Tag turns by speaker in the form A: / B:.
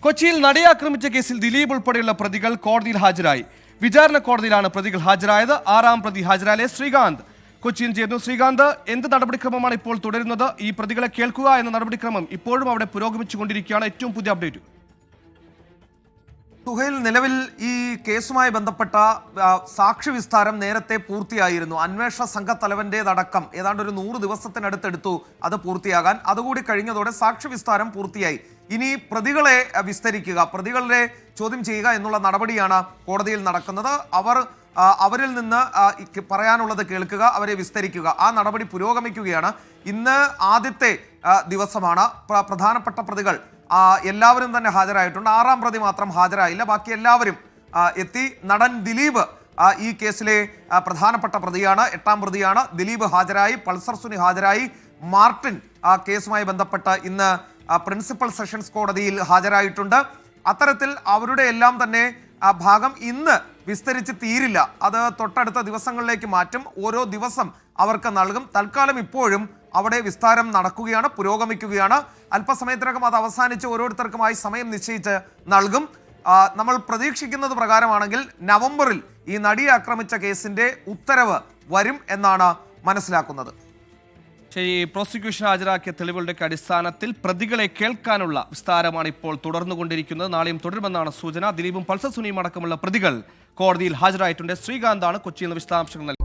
A: കൊച്ചിയിൽ നടിയെ ആക്രമിച്ച കേസിൽ ദിലീപ് ഉൾപ്പെടെയുള്ള പ്രതികൾ കോടതിയിൽ ഹാജരായി. വിചാരണ കോടതിയിലാണ് പ്രതികൾ ഹാജരായത്. 6ാം പ്രതി ഹാജരായ ശ്രീകാന്ത് കൊച്ചിയിൽ ചേർന്നു. ശ്രീകാന്ത്, എന്ത് നടപടിക്രമമാണ് ഇപ്പോൾ തുടരുന്നത്? ഈ പ്രതികളെ കേൾക്കുക എന്ന നടപടിക്രമം ഇപ്പോഴും അവിടെ പുരോഗമിച്ചുകൊണ്ടിരിക്കുകയാണ്. ഏറ്റവും പുതിയ അപ്ഡേറ്റ്.
B: സുഹൈൽ, നിലവിൽ ഈ കേസുമായി ബന്ധപ്പെട്ട സാക്ഷി വിസ്താരം നേരത്തെ പൂർത്തിയായിരുന്നു. അന്വേഷണ സംഘത്തലവന്റേതടക്കം ഏതാണ്ട് ഒരു 100 ദിവസത്തിനടുത്തെടുത്തു അത് പൂർത്തിയാകാൻ. അതുകൂടി കഴിഞ്ഞതോടെ സാക്ഷി വിസ്താരം പൂർത്തിയായി. ഇനി പ്രതികളെ വിസ്തരിക്കുക, പ്രതികളെ ചോദ്യം ചെയ്യുക എന്നുള്ള നടപടിയാണ് കോടതിയിൽ നടക്കുന്നത്. അവരിൽ നിന്ന് പറയാനുള്ളത് കേൾക്കുക, അവരെ വിസ്തരിക്കുക, ആ നടപടി പുരോഗമിക്കുകയാണ്. ഇന്ന് ആദ്യത്തെ ദിവസമാണ്. പ്രധാനപ്പെട്ട പ്രതികൾ എല്ലാവരും തന്നെ ഹാജരായിട്ടുണ്ട്. 6ാം പ്രതി മാത്രം ഹാജരായില്ല. ബാക്കി എല്ലാവരും എത്തി. നടൻ ദിലീപ് ഈ കേസിലെ പ്രധാനപ്പെട്ട പ്രതിയാണ്, 8ാം പ്രതിയാണ്. ദിലീപ് ഹാജരായി, പൾസർ സുനി ഹാജരായി, മാർട്ടിൻ കേസുമായി ബന്ധപ്പെട്ട് ഇന്ന് പ്രിൻസിപ്പൽ സെഷൻസ് കോടതിയിൽ ഹാജരായിട്ടുണ്ട്. അത്തരത്തിൽ അവരുടെ എല്ലാം തന്നെ ഭാഗം ഇന്ന് വിസ്തരിച്ച് തീരില്ല. അത് തൊട്ടടുത്ത ദിവസങ്ങളിലേക്ക് മാറ്റും. ഓരോ ദിവസം അവർക്ക് നൽകും. തൽക്കാലം ഇപ്പോഴും അവിടെ വിസ്താരം നടക്കുകയാണ്, പുരോഗമിക്കുകയാണ്. അല്പസമയത്തിനകം അത് അവസാനിച്ച് ഓരോരുത്തർക്കുമായി സമയം നിശ്ചയിച്ച് നൽകും. നമ്മൾ പ്രതീക്ഷിക്കുന്നത് പ്രകാരമാണെങ്കിൽ നവംബറിൽ ഈ നടിയെ ആക്രമിച്ച കേസിന്റെ ഉത്തരവ് വരും എന്നാണ് മനസ്സിലാക്കുന്നത്.
A: ശരി, പ്രോസിക്യൂഷൻ ഹാജരാക്കിയ തെളിവുകളുടെ അടിസ്ഥാനത്തിൽ പ്രതികളെ കേൾക്കാനുള്ള വിസ്താരമാണ് ഇപ്പോൾ തുടർന്നുകൊണ്ടിരിക്കുന്നത്. നാളെയും തുടരുമെന്നാണ് സൂചന. ദിലീപും പൾസർ സുനിയും അടക്കമുള്ള പ്രതികൾ കോടതിയിൽ ഹാജരായിട്ടുണ്ട്. ശ്രീകാന്താണ് കൊച്ചിയിൽ നിന്ന് വിശദാംശങ്ങൾ നൽകിയത്.